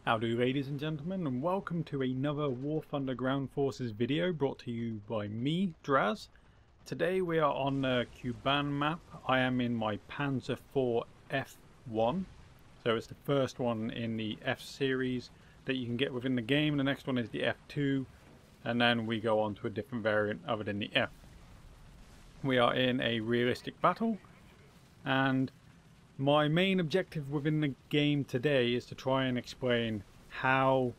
Howdy ladies and gentlemen, and welcome to another War Thunder Ground Forces video brought to you by me, Draz. Today we are on the Cuban map. I am in my Panzer IV F1, so it's the first one in the F series that you can get within the game. The next one is the F2, and then we go on to a different variant other than the F. We are in a realistic battle, and my main objective within the game today is to try and explain how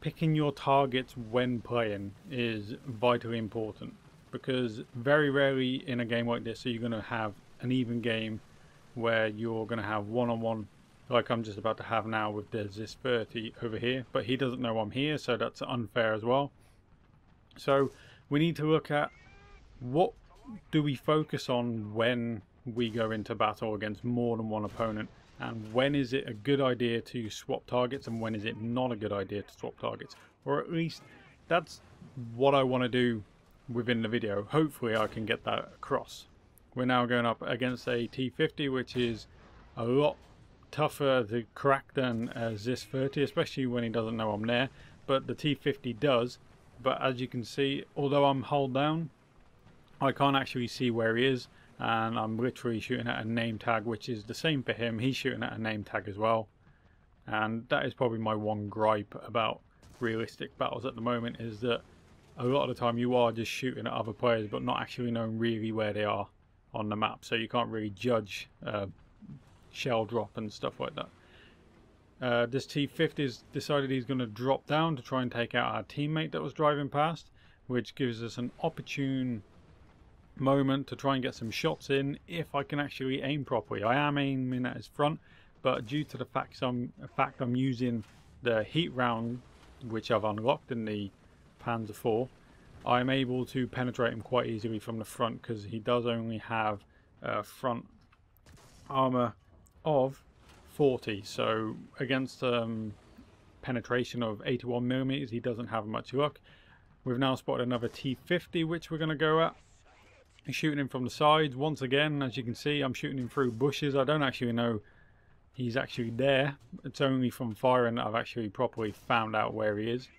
picking your targets when playing is vitally important, because very rarely in a game like this are you going to have an even game where you're going to have one-on-one like I'm just about to have now with the Zis 30 over here, but he doesn't know I'm here, so that's unfair as well. So we need to look at what do we focus on when we go into battle against more than one opponent, and when is it a good idea to swap targets and when is it not a good idea to swap targets, or at least that's what I want to do within the video. Hopefully I can get that across. We're now going up against a T50, which is a lot tougher to crack than a Zis 30, especially when he doesn't know I'm there, but the T50 does. But as you can see, although I'm hull down, I can't actually see where he is, and I'm literally shooting at a name tag, which is the same for him. He's shooting at a name tag as well, and that is probably my one gripe about realistic battles at the moment, is that a lot of the time you are just shooting at other players but not actually knowing really where they are on the map, so you can't really judge shell drop and stuff like that. This T50 has decided he's going to drop down to try and take out our teammate that was driving past, which gives us an opportune moment to try and get some shots in if I can actually aim properly. I am aiming at his front, but due to the fact I'm using the heat round which I've unlocked in the Panzer IV, I'm able to penetrate him quite easily from the front, because he does only have front armor of 40, so against penetration of 81mm he doesn't have much luck. We've now spotted another T50 which we're going to go at. He's shooting him from the sides. Once again, as you can see, I'm shooting him through bushes. I don't actually know he's actually there. It's only from firing that I've actually properly found out where he is.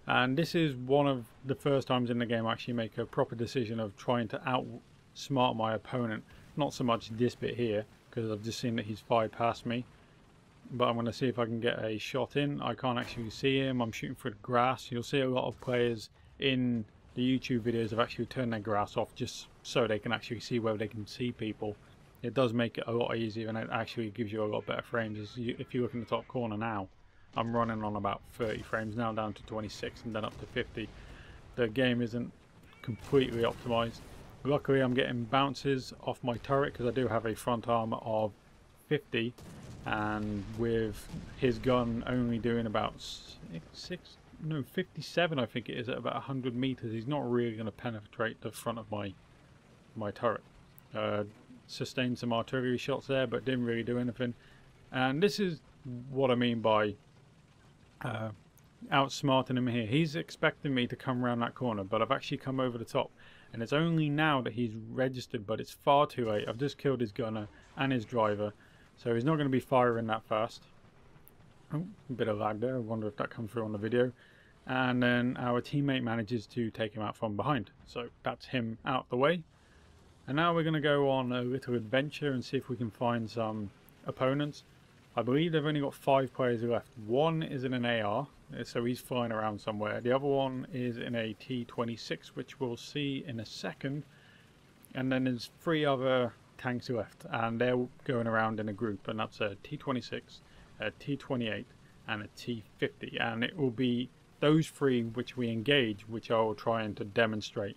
And this is one of the first times in the game I actually make a proper decision of trying to outsmart my opponent. Not so much this bit here, because I've just seen that he's fired past me. But I'm going to see if I can get a shot in. I can't actually see him. I'm shooting through the grass. You'll see a lot of players in the YouTube videos have actually turned their grass off just so they can actually see whether they can see people. It does make it a lot easier, and it actually gives you a lot better frames. If you look in the top corner now, I'm running on about 30 frames now, down to 26 and then up to 50. The game isn't completely optimized. Luckily I'm getting bounces off my turret because I do have a front armor of 50, and with his gun only doing about 57 I think it is, at about 100 meters, he's not really going to penetrate the front of my turret. Sustained some artillery shots there, but didn't really do anything. And this is what I mean by outsmarting him here. He's expecting me to come around that corner, but I've actually come over the top, and it's only now that he's registered, but it's far too late. I've just killed his gunner and his driver, so he's not going to be firing that fast. Oh, a bit of lag there. I wonder if that comes through on the video. And then our teammate manages to take him out from behind, so that's him out the way. And now we're going to go on a little adventure and see if we can find some opponents. I believe they've only got 5 players left. One is in an AR, so he's flying around somewhere. The other one is in a T26, which we'll see in a second. And then there's 3 other tanks left, and they're going around in a group, and that's a T26, a T28 and a T50, and it will be those 3 which we engage, which I will try and to demonstrate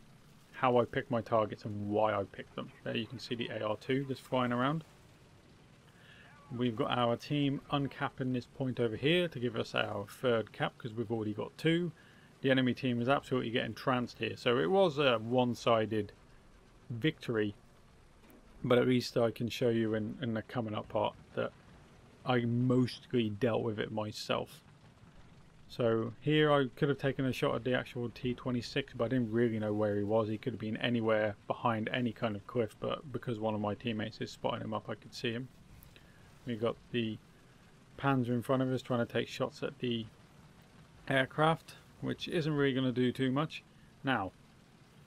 how I pick my targets and why I pick them. There you can see the AR2 just flying around. We've got our team uncapping this point over here to give us our 3rd cap, because we've already got 2. The enemy team is absolutely getting trounced here, so it was a one-sided victory, but at least I can show you in the coming up part that I mostly dealt with it myself. So here I could have taken a shot at the actual T26, but I didn't really know where he was. He could have been anywhere behind any kind of cliff, but because one of my teammates is spotting him up, I could see him. We got the Panzer in front of us trying to take shots at the aircraft, which isn't really going to do too much. Now,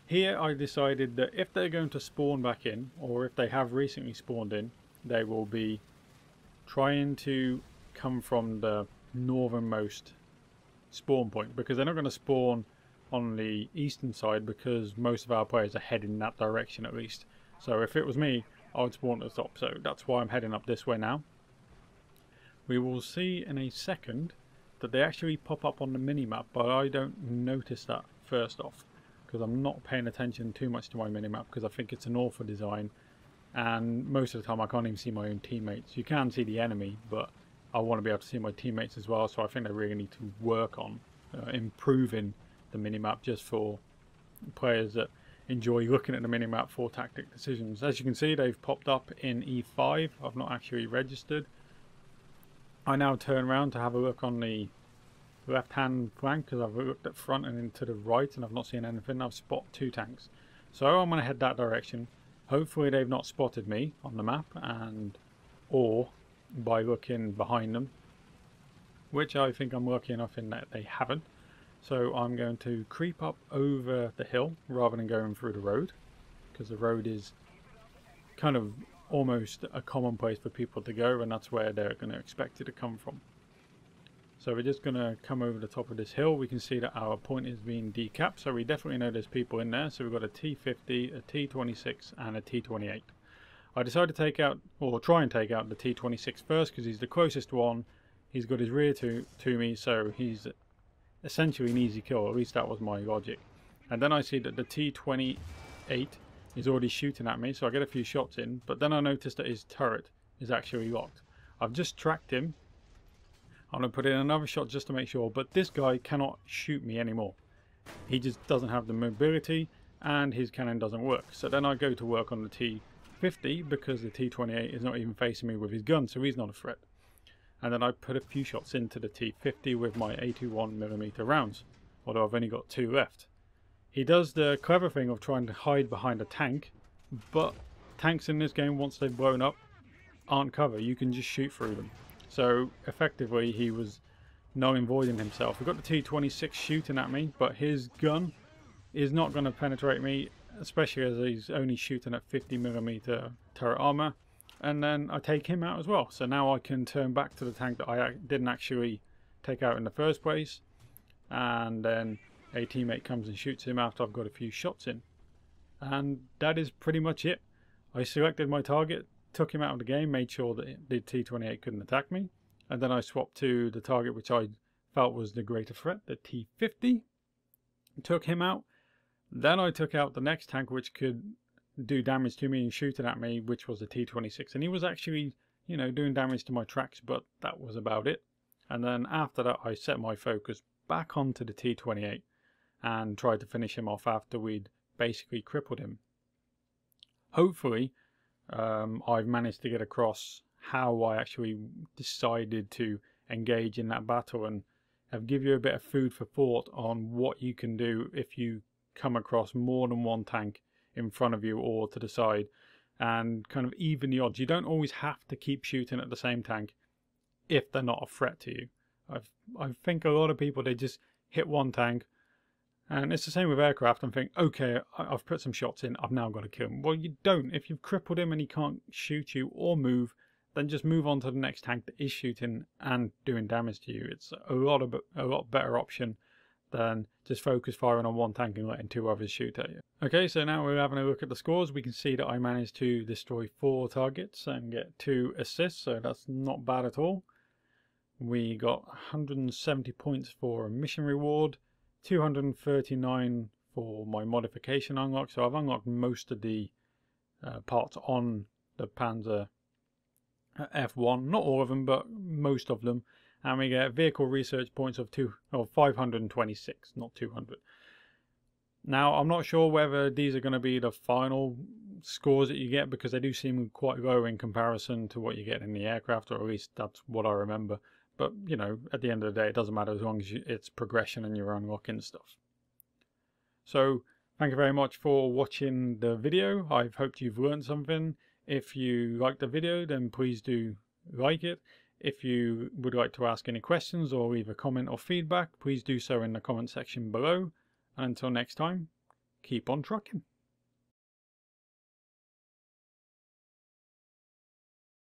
here I decided that if they're going to spawn back in, or if they have recently spawned in, they will be trying to come from the northernmost spawn point, because they're not going to spawn on the eastern side, because most of our players are heading that direction at least. So if it was me, I would spawn at the top, so that's why I'm heading up this way now. We will see in a second that they actually pop up on the minimap, but I don't notice that first off, because I'm not paying attention too much to my minimap, because I think it's an awful design, and most of the time I can't even see my own teammates. You can see the enemy, but I want to be able to see my teammates as well, so I think they really need to work on improving the minimap, just for players that enjoy looking at the minimap for tactic decisions. As you can see, they've popped up in E5. I've not actually registered. I now turn around to have a look on the left hand flank, because I've looked at front and into the right and I've not seen anything. I've spotted 2 tanks, so I'm going to head that direction. Hopefully they've not spotted me on the map, and or by looking behind them, which I think I'm lucky enough in that they haven't. So I'm going to creep up over the hill rather than going through the road, because the road is kind of almost a common place for people to go, and that's where they're going to expect it to come from. So we're just going to come over the top of this hill. We can see that our point is being decapped, so we definitely know there's people in there. So we've got a T50, a T26 and a T28. I decided to take out, or try and take out, the T26 first, because he's the closest one. He's got his rear to me, so he's essentially an easy kill. At least that was my logic. And then I see that the T28 is already shooting at me, so I get a few shots in, but then I noticed that his turret is actually locked. I've just tracked him. I'm going to put in another shot just to make sure, but this guy cannot shoot me anymore. He just doesn't have the mobility, and his cannon doesn't work. So then I go to work on the T50, because the T28 is not even facing me with his gun, so he's not a threat. And then I put a few shots into the T50 with my 81mm rounds, although I've only got 2 left. He does the clever thing of trying to hide behind a tank, but tanks in this game, once they've blown up, aren't cover. You can just shoot through them. So effectively he was null and voiding himself. We've got the T26 shooting at me, but his gun is not going to penetrate me, especially as he's only shooting at 50mm turret armor. And then I take him out as well. So now I can turn back to the tank that I didn't actually take out in the first place, and then a teammate comes and shoots him after I've got a few shots in. And that is pretty much it. I selected my target, took him out of the game, made sure that the T28 couldn't attack me, and then I swapped to the target which I felt was the greater threat, the T50, took him out. Then I took out the next tank which could do damage to me and shooting at me, which was the T26, and he was actually, you know, doing damage to my tracks, but that was about it. And then after that I set my focus back onto the T28 and tried to finish him off after we'd basically crippled him. Hopefully I've managed to get across how I actually decided to engage in that battle, and have give you a bit of food for thought on what you can do if you come across more than one tank in front of you or to the side, and kind of even the odds. You don't always have to keep shooting at the same tank if they're not a threat to you. I think a lot of people, they just hit one tank, and it's the same with aircraft, and think, okay, I've put some shots in, I've now got to kill him. Well, you don't. If you've crippled him and he can't shoot you or move, then just move on to the next tank that is shooting and doing damage to you. It's a lot better option than just focus firing on one tank and letting 2 others shoot at you. Okay, so now we're having a look at the scores. We can see that I managed to destroy 4 targets and get 2 assists, so that's not bad at all. We got 170 points for a mission reward, 239 for my modification unlock, so I've unlocked most of the parts on the Panzer F1, not all of them, but most of them. And we get vehicle research points of 526, not 200. Now, I'm not sure whether these are going to be the final scores that you get, because they do seem quite low in comparison to what you get in the aircraft, or at least that's what I remember. But, you know, at the end of the day, it doesn't matter as long as it's progression and you're unlocking stuff. So, thank you very much for watching the video. I've hoped you've learned something. If you liked the video, then please do like it. If you would like to ask any questions or leave a comment or feedback, please do so in the comment section below. And until next time, keep on trucking.